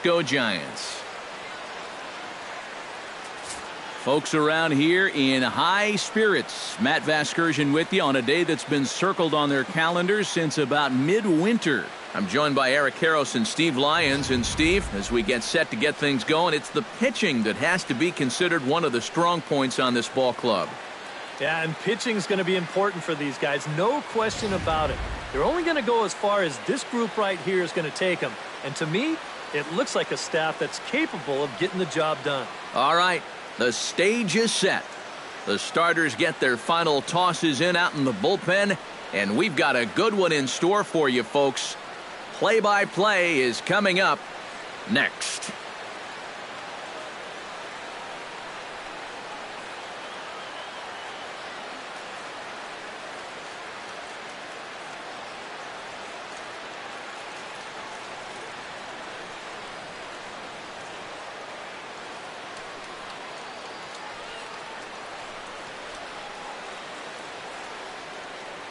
Go Giants. Folks around here in high spirits. Matt Vasgersian with you on a day that's been circled on their calendars since about midwinter. I'm joined by Eric Karros and Steve Lyons. And Steve, as we get set to get things going, it's the pitching that has to be considered one of the strong points on this ball club. Yeah, and pitching is going to be important for these guys. No question about it. They're only going to go as far as this group right here is going to take them. And to me, it looks like a staff that's capable of getting the job done. All right, the stage is set. The starters get their final tosses in out in the bullpen, and we've got a good one in store for you folks. Play-by-play is coming up next.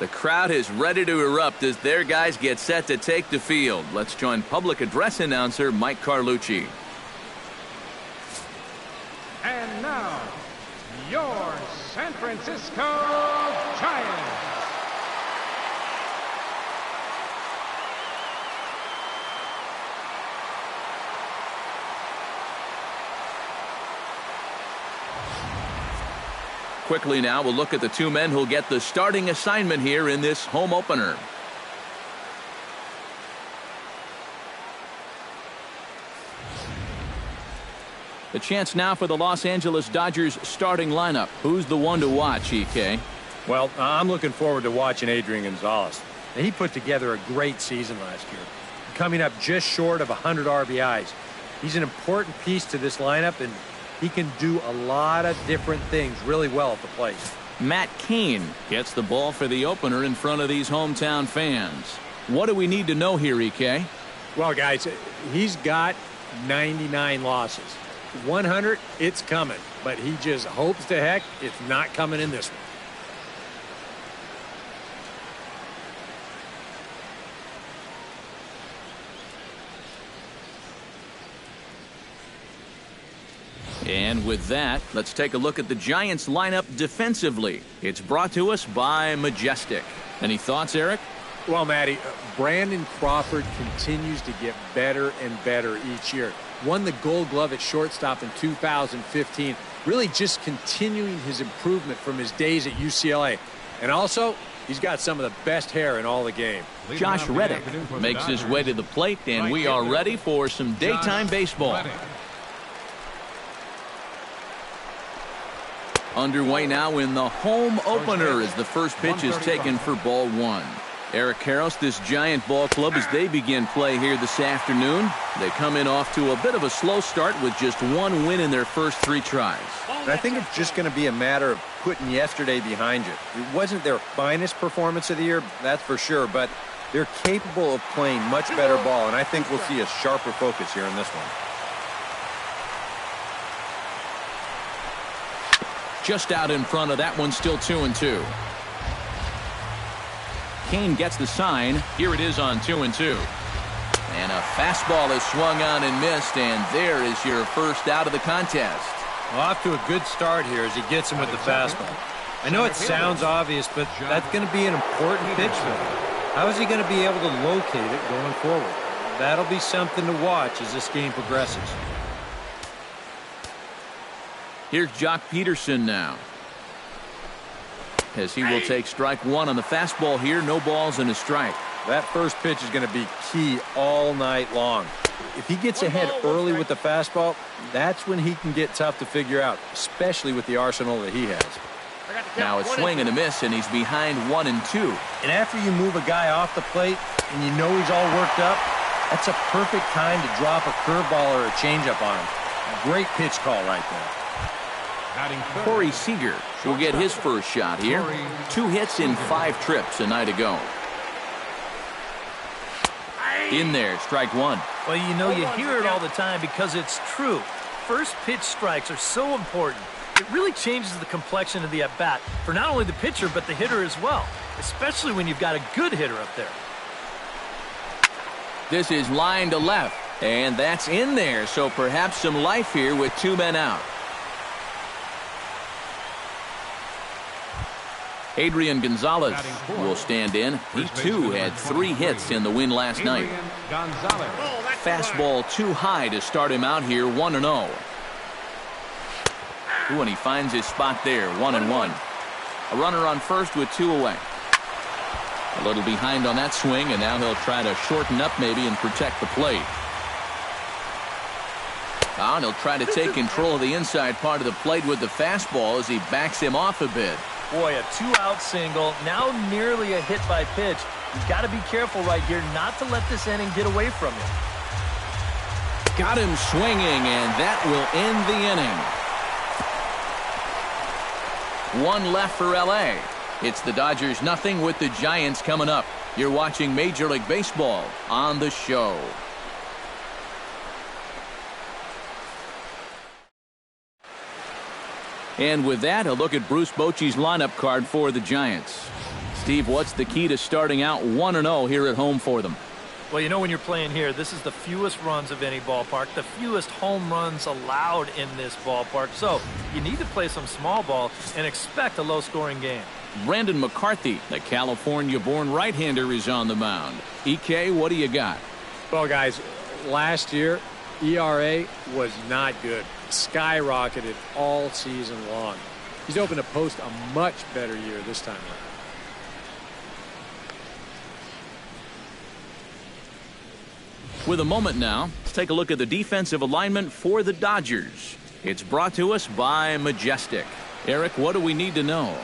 The crowd is ready to erupt as their guys get set to take the field. Let's join public address announcer Mike Carlucci. And now, your San Francisco Giants. Quickly now, we'll look at the two men who'll get the starting assignment here in this home opener. The chance now for the Los Angeles Dodgers starting lineup. Who's the one to watch, EK? Well, I'm looking forward to watching Adrian Gonzalez. Now, he put together a great season last year, coming up just short of 100 RBIs. He's an important piece to this lineup, and he can do a lot of different things really well at the plate. Matt Cain gets the ball for the opener in front of these hometown fans. What do we need to know here, EK? Well, guys, he's got 99 losses. 100, it's coming, but he just hopes to heck it's not coming in this one. And with that, let's take a look at the Giants lineup defensively. It's brought to us by Majestic. Any thoughts, Eric? Well, Matty, Brandon Crawford continues to get better and better each year. Won the Gold Glove at shortstop in 2015. Really just continuing his improvement from his days at UCLA. And also, he's got some of the best hair in all the game. Josh Reddick makes his way to the plate, and we are ready for some daytime baseball. Underway now in the home opener as the first pitch is taken for ball one. Eric Karros, this Giant ball club, as they begin play here this afternoon, they come in off to a bit of a slow start with just one win in their first three tries. And I think it's just going to be a matter of putting yesterday behind you. It wasn't their finest performance of the year, that's for sure, but they're capable of playing much better ball, and I think we'll see a sharper focus here in this one. Just out in front of that one, still 2-2. Cain gets the sign. Here it is on 2-2. And a fastball is swung on and missed, and there is your first out of the contest. Well, off to a good start here as he gets him with the fastball. I know it sounds obvious, but that's going to be an important pitch for him. How is he going to be able to locate it going forward? That'll be something to watch as this game progresses. Here's Jock Peterson now, as he will take strike one on the fastball here. No balls and a strike. That first pitch is going to be key all night long. If he gets ahead early with the fastball, that's when he can get tough to figure out, especially with the arsenal that he has. Now a swing and a miss, and he's behind 1-2. And after you move a guy off the plate and you know he's all worked up, that's a perfect time to drop a curveball or a changeup on him. Great pitch call right there. Corey Seager will get his first shot here. 2 hits in 5 trips a night ago. In there, strike one. Well, you know, you hear it all the time because it's true. First pitch strikes are so important. It really changes the complexion of the at-bat for not only the pitcher but the hitter as well, especially when you've got a good hitter up there. This is line to left. And that's in there, so perhaps some life here with 2 men out. Adrian Gonzalez will stand in. He, too, had 3 hits in the win last night. Fastball too high to start him out here, 1-0. Ooh, and he finds his spot there, 1-1. A runner on first with 2 away. A little behind on that swing, and now he'll try to shorten up maybe and protect the plate. And he'll try to take control of the inside part of the plate with the fastball as he backs him off a bit. Boy, a 2-out single, now nearly a hit by pitch. You've got to be careful right here not to let this inning get away from you. Got him swinging, and that will end the inning. 1 left for L.A. It's the Dodgers 0 with the Giants coming up. You're watching Major League Baseball on the show. And with that, a look at Bruce Bochy's lineup card for the Giants. Steve, what's the key to starting out 1-0 here at home for them? Well, you know, when you're playing here, this is the fewest runs of any ballpark, the fewest home runs allowed in this ballpark. So you need to play some small ball and expect a low-scoring game. Brandon McCarthy, the California-born right-hander, is on the mound. EK, what do you got? Well, guys, last year, ERA was not good. Skyrocketed all season long. He's hoping to post a much better year this time around. With a moment now, let's take a look at the defensive alignment for the Dodgers. It's brought to us by Majestic. Eric, what do we need to know?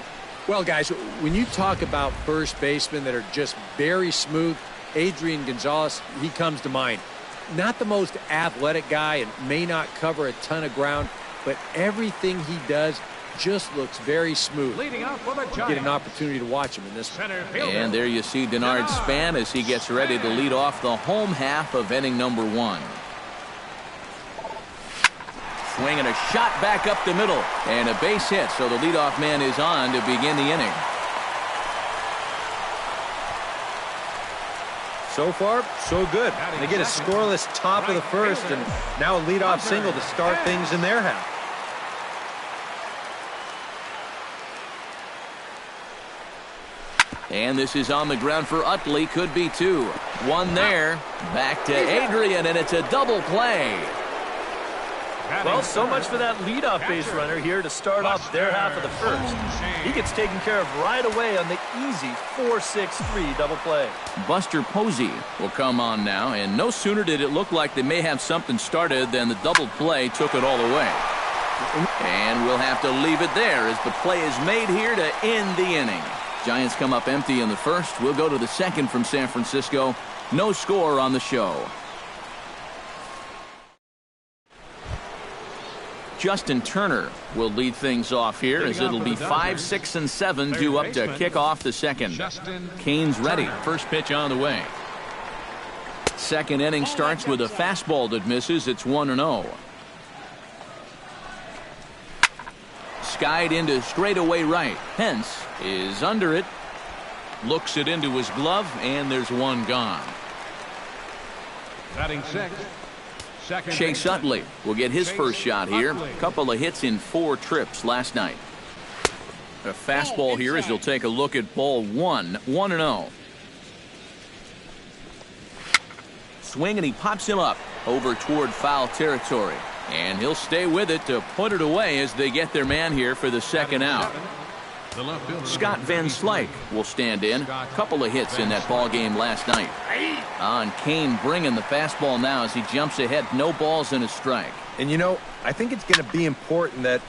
Well, guys, when you talk about first basemen that are just very smooth, Adrian Gonzalez, he comes to mind. Not the most athletic guy and may not cover a ton of ground, but everything he does just looks very smooth. Leading out for the Giants. Get an opportunity to watch him in this one. And there you see Denard Span as he gets ready to lead off the home half of inning number 1. Swinging a shot back up the middle and a base hit, so the leadoff man is on to begin the inning. So far, so good. They get a scoreless top of the first, and now a leadoff single to start things in their half. And this is on the ground for Utley. Could be 2. 1 there. Back to Adrian, and it's a double play. Well, so much for that leadoff base runner here to start off their half of the first. He gets taken care of right away on the easy 4-6-3 double play. Buster Posey will come on now, and no sooner did it look like they may have something started than the double play took it all away. And we'll have to leave it there as the play is made here to end the inning. Giants come up empty in the first. We'll go to the second from San Francisco. No score on the show. Justin Turner will lead things off here as it'll be 5, 6, and 7 due up to kick off the second. Kane's ready. First pitch on the way. Second inning starts with a fastball that misses. It's 1-0. Skied into straightaway right. Pence is under it. Looks it into his glove, and there's one gone. Batting sixth. Chase Utley will get his first shot here. A couple of hits in 4 trips last night. A fastball here as he'll take a look at ball 1. 1-0. Swing, and he pops him up over toward foul territory. And he'll stay with it to put it away as they get their man here for the second out. Scott Van Slyke will stand in. A couple of hits in that ball game last night. And Kane bringing the fastball now as he jumps ahead. No balls and a strike. And you know, I think it's going to be important that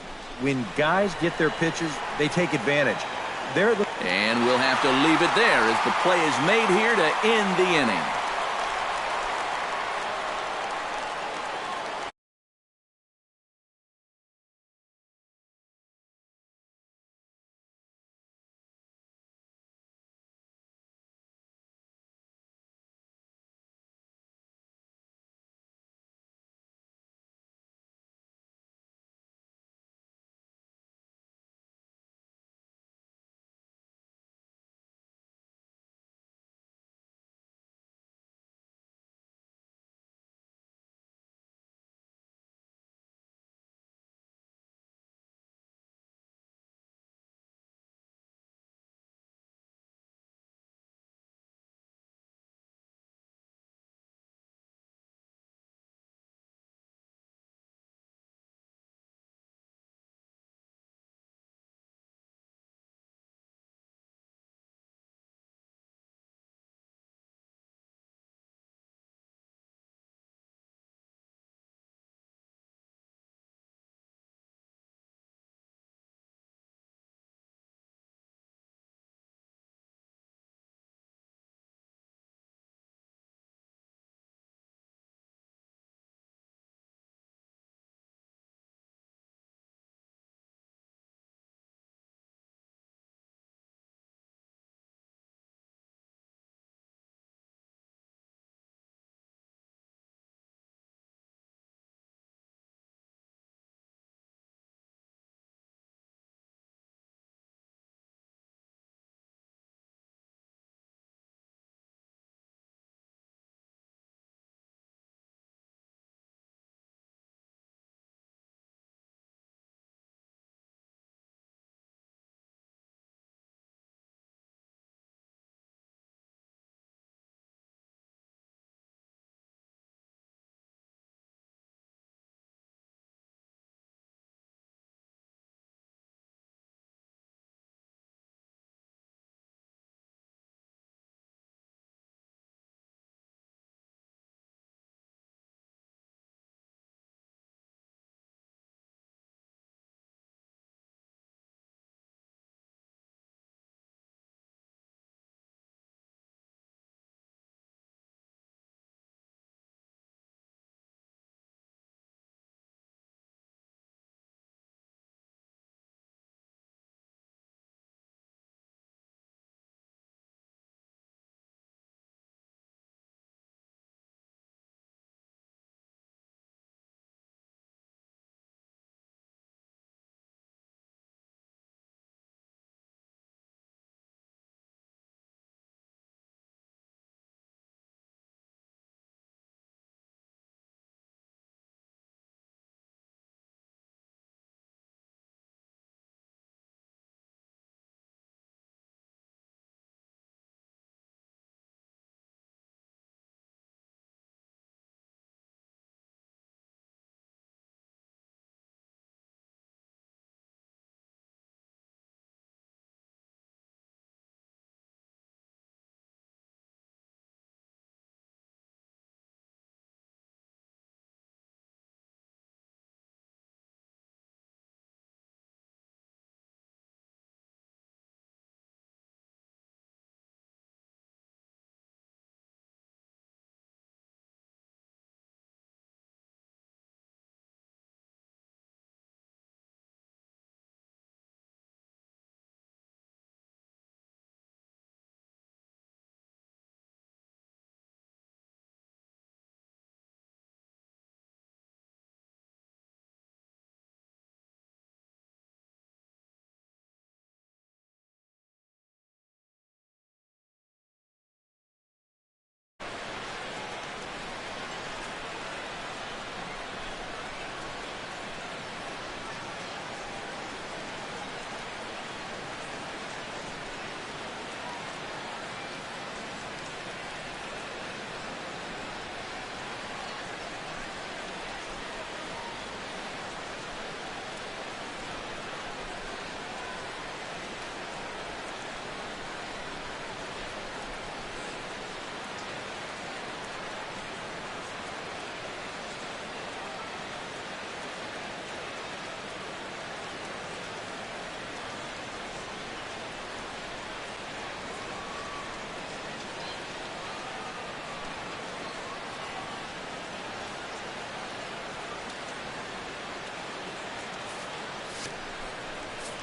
when guys get their pitches, they take advantage. And we'll have to leave it there as the play is made here to end the inning.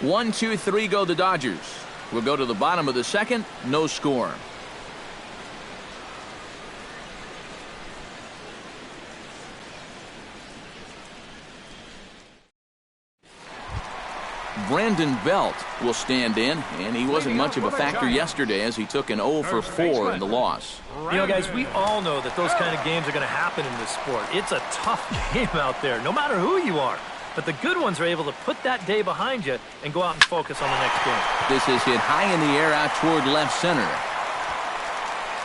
1-2-3 go the Dodgers. We'll go to the bottom of the second. No score. Brandon Belt will stand in, and he wasn't much of a factor yesterday as he took an 0 for 4 in the loss. You know, guys, we all know that those kind of games are going to happen in this sport. It's a tough game out there, no matter who you are. But the good ones are able to put that day behind you and go out and focus on the next game. This is hit high in the air out toward left center.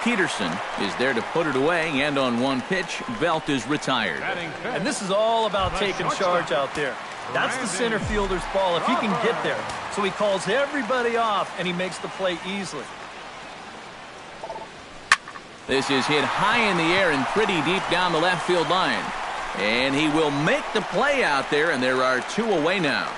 Peterson is there to put it away, and on one pitch, Belt is retired. And this is all about taking charge out there. That's the center fielder's ball if he can get there. So he calls everybody off, and he makes the play easily. This is hit high in the air and pretty deep down the left field line. And he will make the play out there, and there are 2 away now.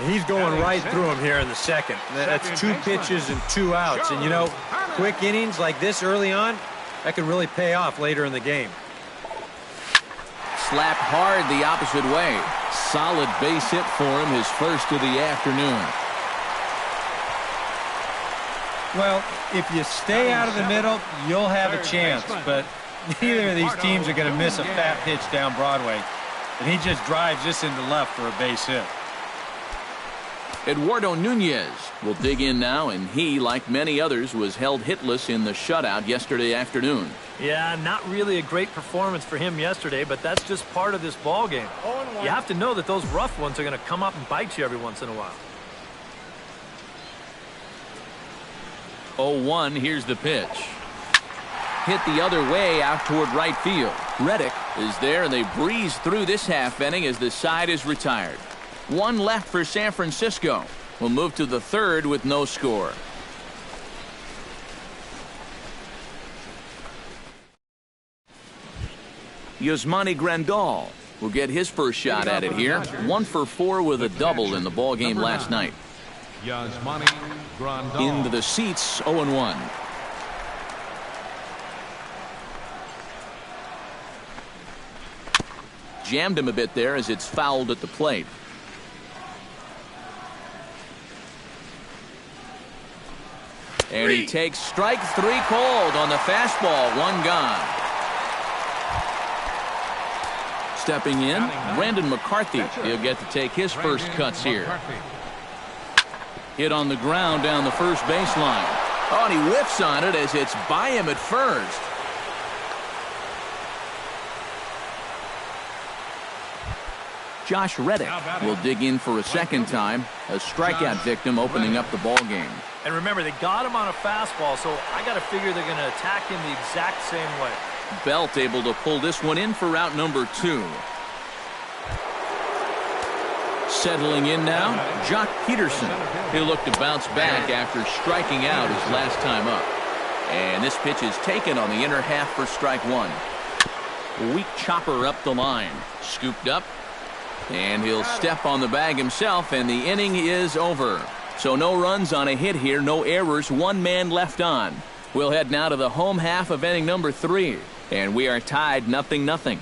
He's going right through him here in the second. That's 2 pitches and 2 outs. And, you know, quick innings like this early on, that can really pay off later in the game. Slapped hard the opposite way. Solid base hit for him, his first of the afternoon. Well, if you stay out of the middle, you'll have a chance. But neither of these teams are going to miss a fat pitch down Broadway. And he just drives this into left for a base hit. Eduardo Nunez will dig in now, and he, like many others, was held hitless in the shutout yesterday afternoon. Yeah, not really a great performance for him yesterday, but that's just part of this ball game. You have to know that those rough ones are going to come up and bite you every once in a while. 0-1, here's the pitch. Hit the other way out toward right field. Reddick is there, and they breeze through this half inning as the side is retired. 1 left for San Francisco. We'll move to the third with no score. Yasmani Grandal will get his first shot at it here. 1 for 4 with a double in the ball game last night. Yasmani Grandal. Into the seats, 0-1. Jammed him a bit there as it's fouled at the plate. And he takes strike 3 called on the fastball. 1 gone. Stepping in, Brandon McCarthy. He'll get to take his first cuts here. Hit on the ground down the first baseline. Oh, and he whiffs on it as it's by him at first. Josh Reddick will dig in for a second time. A strikeout victim opening up the ball game. And remember, they got him on a fastball, so I got to figure they're going to attack him the exact same way. Belt able to pull this one in for route number 2. Settling in now, Jock Peterson. He'll look to bounce back after striking out his last time up. And this pitch is taken on the inner half for strike 1. Weak chopper up the line. Scooped up. And he'll step on the bag himself, and the inning is over. So no runs on a hit here, no errors, 1 man left on. We'll head now to the home half of inning number 3. And we are tied 0-0.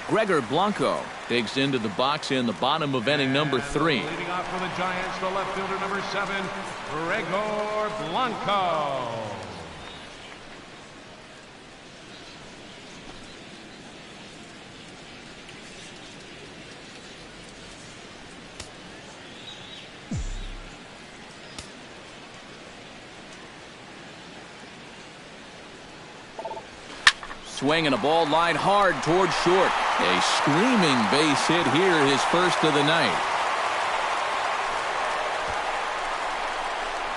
Gregor Blanco digs into the box in the bottom of inning number 3. Leading off for the Giants, the left fielder number 7, Gregor Blanco. Swinging a ball line hard toward short. A screaming base hit here, his first of the night.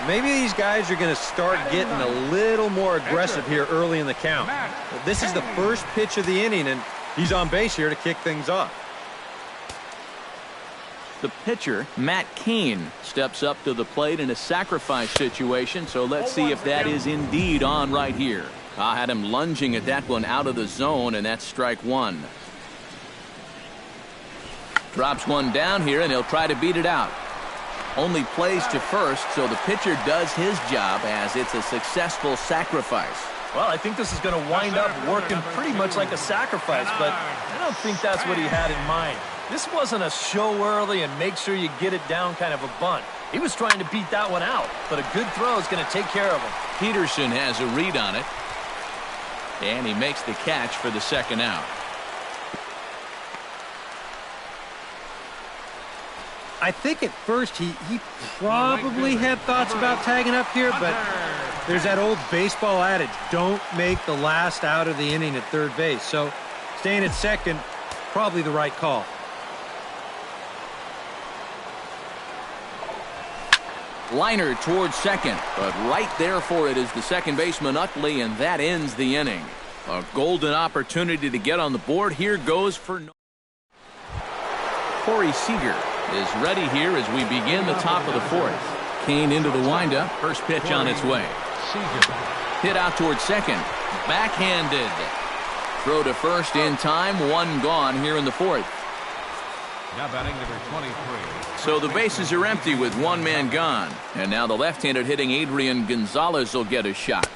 Maybe these guys are going to start getting a little more aggressive here early in the count. This is the first pitch of the inning, and he's on base here to kick things off. The pitcher, Matt Cain, steps up to the plate in a sacrifice situation, so let's see if that is indeed on right here. I had him lunging at that one out of the zone, and that's strike 1. Drops one down here, and he'll try to beat it out. Only plays to first, so the pitcher does his job as it's a successful sacrifice. Well, I think this is going to wind up working pretty much like a sacrifice, but I don't think that's what he had in mind. This wasn't a show early and make sure you get it down kind of a bunt. He was trying to beat that one out, but a good throw is going to take care of him. Peterson has a read on it. And he makes the catch for the second out. I think at first he probably had thoughts about tagging up here, but there's that old baseball adage, don't make the last out of the inning at third base. So staying at second, probably the right call. Liner towards second, but right there for it is the second baseman Utley, and that ends the inning. A golden opportunity to get on the board. Here goes for Corey Seager is ready here as we begin the top of the fourth. Kane into the windup. First pitch on its way. Hit out towards second. Backhanded. Throw to first in time. One gone here in the fourth. Now batting number 23. So the bases are empty with one man gone. And now the left-handed hitting Adrian Gonzalez will get a shot.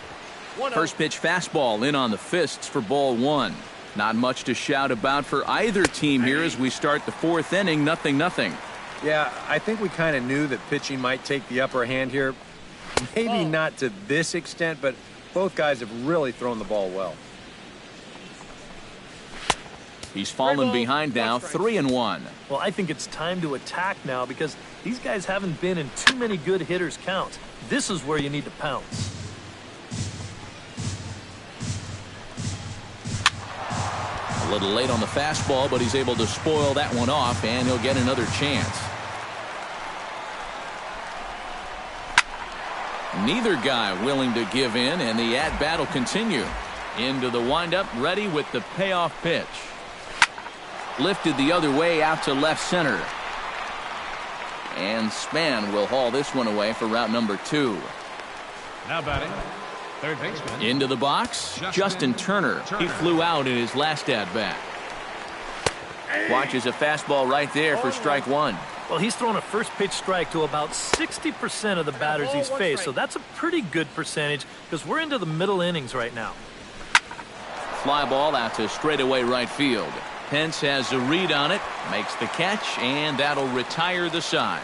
First pitch fastball in on the fists for ball one. Not much to shout about for either team here as we start the fourth inning. 0-0. Yeah, I think we kind of knew that pitching might take the upper hand here. Maybe not to this extent, but both guys have really thrown the ball well. He's fallen behind now, 3-1. Well, I think it's time to attack now because these guys haven't been in too many good hitters' counts. This is where you need to pounce. A little late on the fastball, but he's able to spoil that one off, and he'll get another chance. Neither guy willing to give in, and the at-bat will continue. Into the windup, ready with the payoff pitch. Lifted the other way out to left center. And Span will haul this one away for route number 2. Now batting, third baseman. Into the box, Justin Turner. He flew out in his last at-bat. Watches a fastball right there for strike one. Well, he's thrown a first pitch strike to about 60% of the batters he's faced, so that's a pretty good percentage because we're into the middle innings right now. Fly ball out to straightaway right field. Pence has a read on it, makes the catch, and that'll retire the side.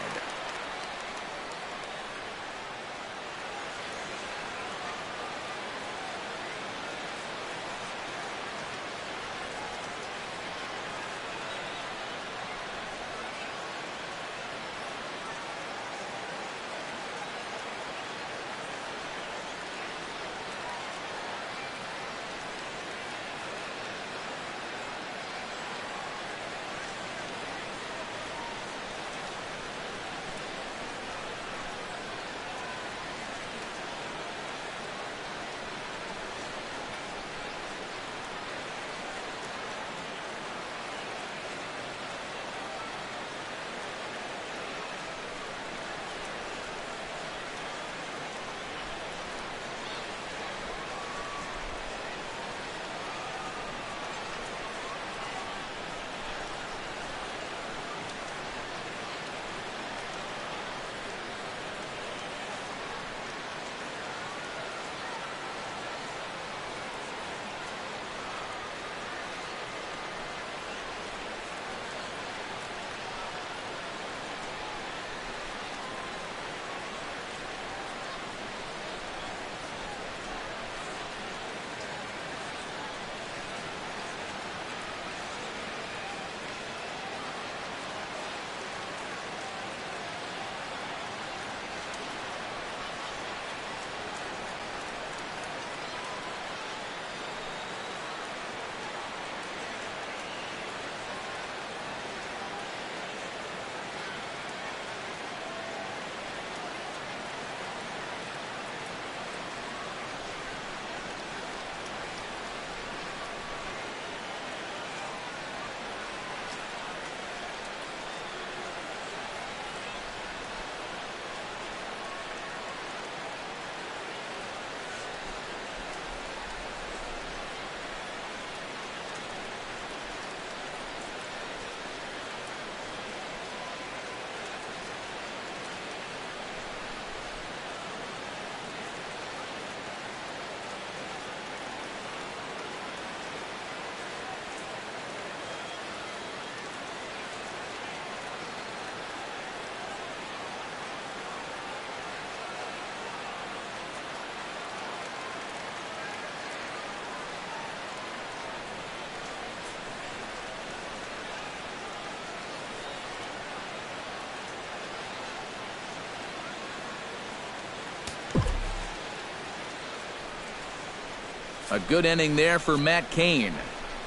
A good inning there for Matt Cain.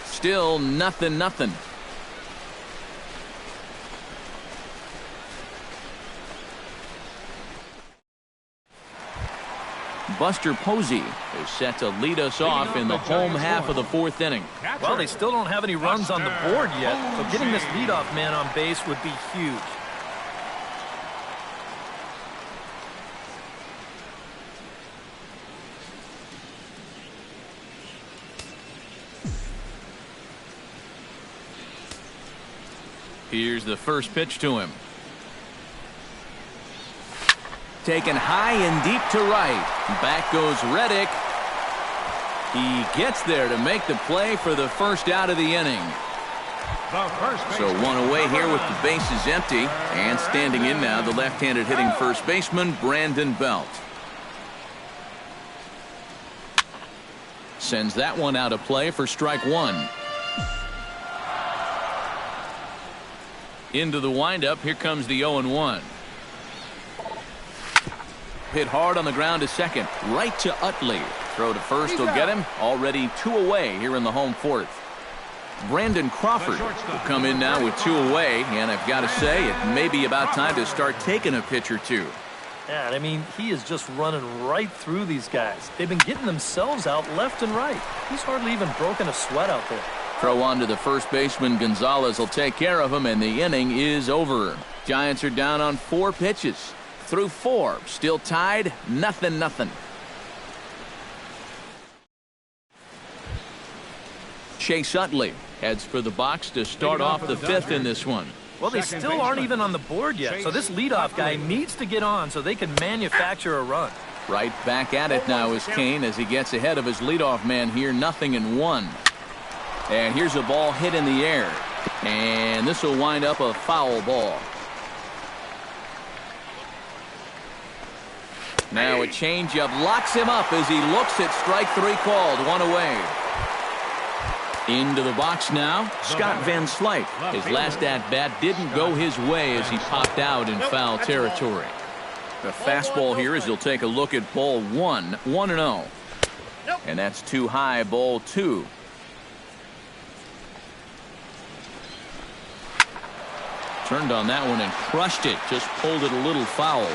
Still 0-0. Buster Posey is set to lead us off in the home half of the 4th inning. Well, they still don't have any runs on the board yet, so getting this leadoff man on base would be huge. Here's the first pitch to him. Taken high and deep to right. Back goes Reddick. He gets there to make the play for the first out of the inning. So one away here with the bases empty. And standing in now, the left-handed hitting first baseman, Brandon Belt. Sends that one out of play for strike one. Into the windup, here comes the 0-1. Hit hard on the ground to second, right to Utley. Throw to first will get him. Already 2 away here in the home 4th. Brandon Crawford will come in now with 2 away, and I've got to say it may be about time to start taking a pitch or two. Yeah, I mean, he is just running right through these guys. They've been getting themselves out left and right. He's hardly even broken a sweat out there. Throw on to the first baseman. Gonzalez will take care of him, and the inning is over. Giants are down on 4 pitches. Through 4, still tied, 0-0. Chase Utley heads for the box to start off the 5th in this one. Well, they still aren't even on the board yet, so this leadoff guy needs to get on so they can manufacture a run. Right back at it now is Cain as he gets ahead of his leadoff man here, 0-1. And here's a ball hit in the air. And this will wind up a foul ball. Now a changeup locks him up as he looks at strike 3 called. 1 away. Into the box now, Scott Van Slyke. His last at-bat didn't go his way as he popped out in foul territory. The fastball here as he'll take a look at ball 1, 1-0. And that's too high, ball 2. Turned on that one and crushed it. Just pulled it a little foul.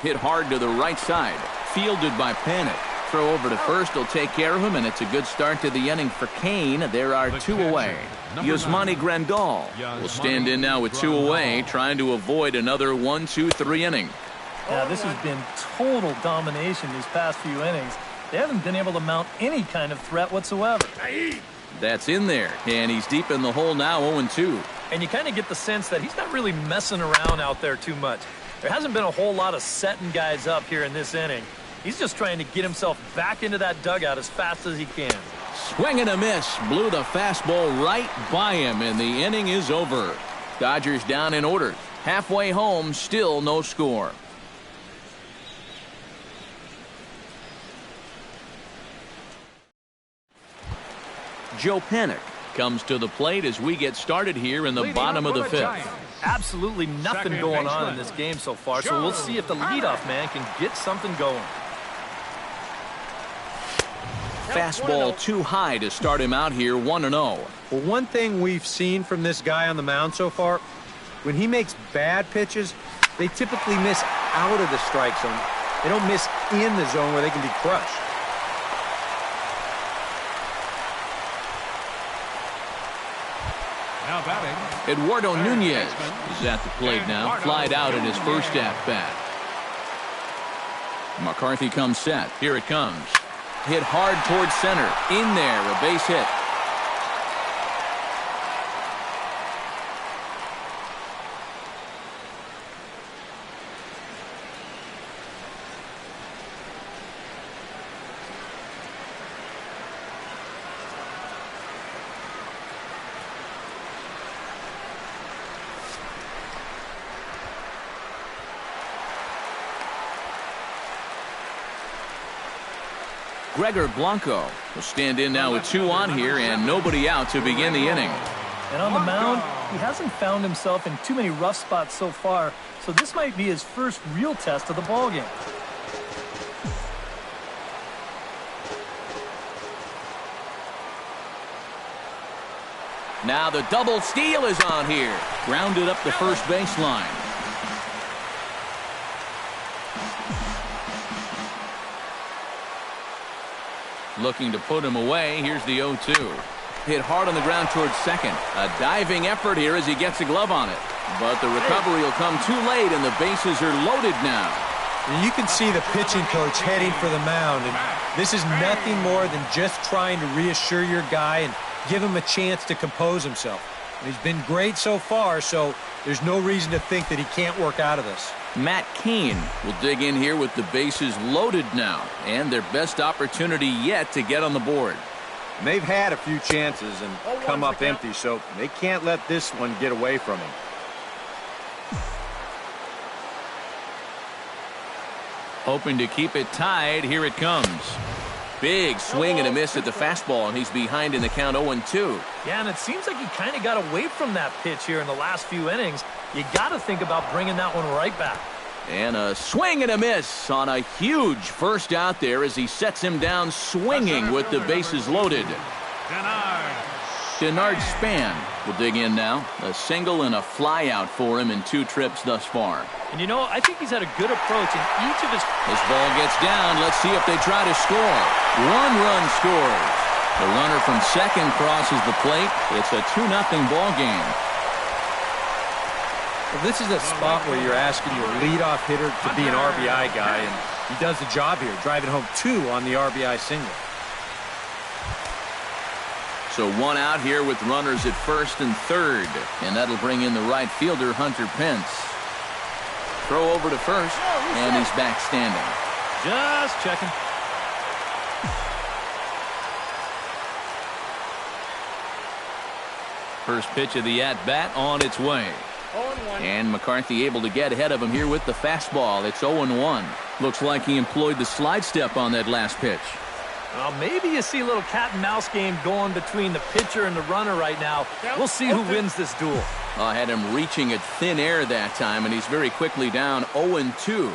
Hit hard to the right side. Fielded by Panik. Throw over to first will take care of him, and it's a good start to the inning for Cain. There are 2 away. Yasmani Grandal will stand in now with 2 away, trying to avoid another 1-2-3 inning. Yeah, this has been total domination these past few innings. They haven't been able to mount any kind of threat whatsoever. That's in there, and he's deep in the hole now, 0-2. And you kind of get the sense that he's not really messing around out there too much. There hasn't been a whole lot of setting guys up here in this inning. He's just trying to get himself back into that dugout as fast as he can. Swing and a miss. Blew the fastball right by him, and the inning is over. Dodgers down in order. Halfway home, still no score. Joe Panik comes to the plate as we get started here in the bottom of the 5th. Absolutely nothing going on in this game so far, so we'll see if the leadoff man can get something going. Fastball too high to start him out here, 1-0. Well, one thing we've seen from this guy on the mound so far, when he makes bad pitches, they typically miss out of the strike zone. They don't miss in the zone where they can be crushed. Now batting, Eduardo Nunez is at the plate now, flied out in his first at-bat. McCarthy comes set. Here it comes. Hit hard towards center. In there, a base hit. Gregor Blanco will stand in now with 2 on here and nobody out to begin the inning. And on the mound, he hasn't found himself in too many rough spots so far, so this might be his first real test of the ballgame. Now the double steal is on here. Grounded up the first baseline. Looking to put him away. Here's the 0-2. Hit hard on the ground towards second. A diving effort here as he gets a glove on it. But the recovery will come too late, and the bases are loaded now. And you can see the pitching coach heading for the mound. And this is nothing more than just trying to reassure your guy and give him a chance to compose himself. And he's been great so far, so there's no reason to think that he can't work out of this. Matt Cain will dig in here with the bases loaded now, and their best opportunity yet to get on the board. And they've had a few chances and come up empty, so they can't let this one get away from them. Hoping to keep it tied. Here it comes. Big swing and a miss at the fastball, and he's behind in the count 0-2. Yeah, and it seems like he kind of got away from that pitch here in the last few innings. You got to think about bringing that one right back. And a swing and a miss on a huge first out there as he sets him down swinging with the bases loaded. Denard Span will dig in now. A single and a fly out for him in 2 trips thus far. And you know, I think he's had a good approach in each of his... This ball gets down. Let's see if they try to score. 1 run scores. The runner from second crosses the plate. It's a 2-0 ball game. Well, this is a spot where you're asking your leadoff hitter to be an RBI guy, and he does the job here, driving home 2 on the RBI single. So 1 out here with runners at first and third, and that'll bring in the right fielder, Hunter Pence. Throw over to first, and he's back standing. Just checking. First pitch of the at-bat on its way. And McCarthy able to get ahead of him here with the fastball. It's 0-1. Looks like he employed the slide step on that last pitch. Well, maybe you see a little cat-and-mouse game going between the pitcher and the runner right now. We'll see who wins this duel. I had him reaching at thin air that time, and he's very quickly down 0-2.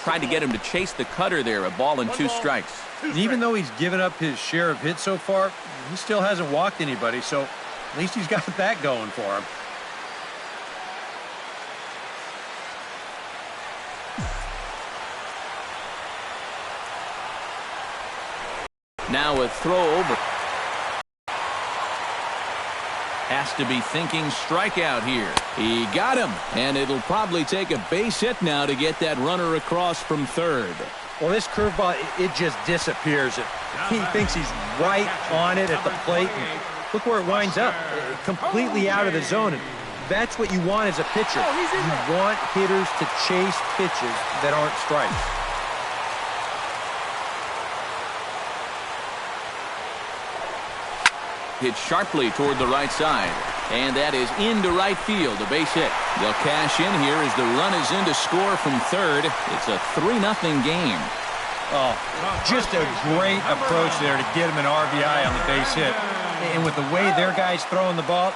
Tried to get him to chase the cutter there, a ball and 2 strikes. And even though he's given up his share of hits so far, he still hasn't walked anybody, so at least he's got that going for him. Now a throw over. Has to be thinking strikeout here. He got him, and it'll probably take a base hit now to get that runner across from third. Well, this curveball, it just disappears. He thinks he's right on it at the plate. And look where it winds up, completely out of the zone. And that's what you want as a pitcher. You want hitters to chase pitches that aren't strikes. Hit sharply toward the right side. And that is into right field, a base hit. They'll cash in here as the run is in to score from third. It's a 3-0 game. Oh, just a great approach there to get him an RBI on the base hit. And with the way their guy's throwing the ball,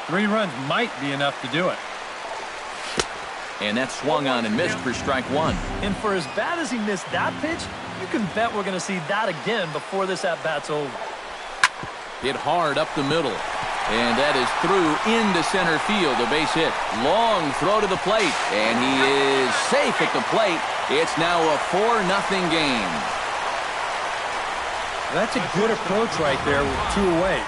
3 runs might be enough to do it. And that swung on and missed for strike 1. And for as bad as he missed that pitch, you can bet we're going to see that again before this at-bat's over. Hit hard up the middle. And that is through into center field, a base hit. Long throw to the plate, and he is safe at the plate. It's now a 4-0 game. That's a good approach right there with 2 away.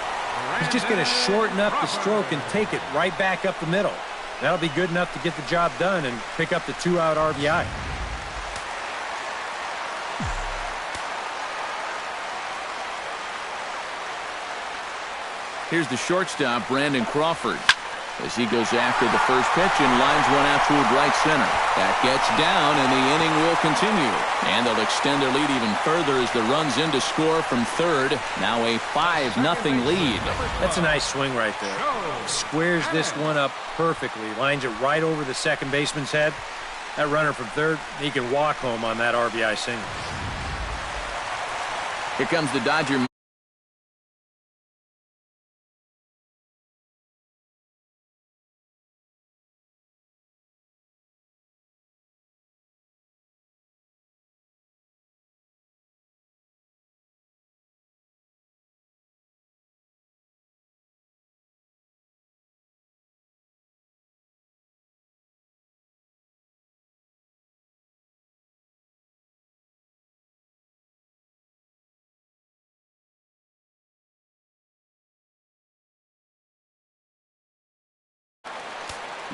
He's just going to shorten up the stroke and take it right back up the middle. That'll be good enough to get the job done and pick up the 2-out RBI. Here's the shortstop, Brandon Crawford, as he goes after the first pitch and lines one out toward right center. That gets down, and the inning will continue. And they'll extend their lead even further as the run's in to score from third. Now a 5-0 lead. That's a nice swing right there. Squares this one up perfectly. Lines it right over the second baseman's head. That runner from third, he can walk home on that RBI single. Here comes the Dodger.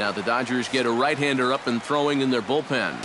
Now the Dodgers get a right-hander up and throwing in their bullpen.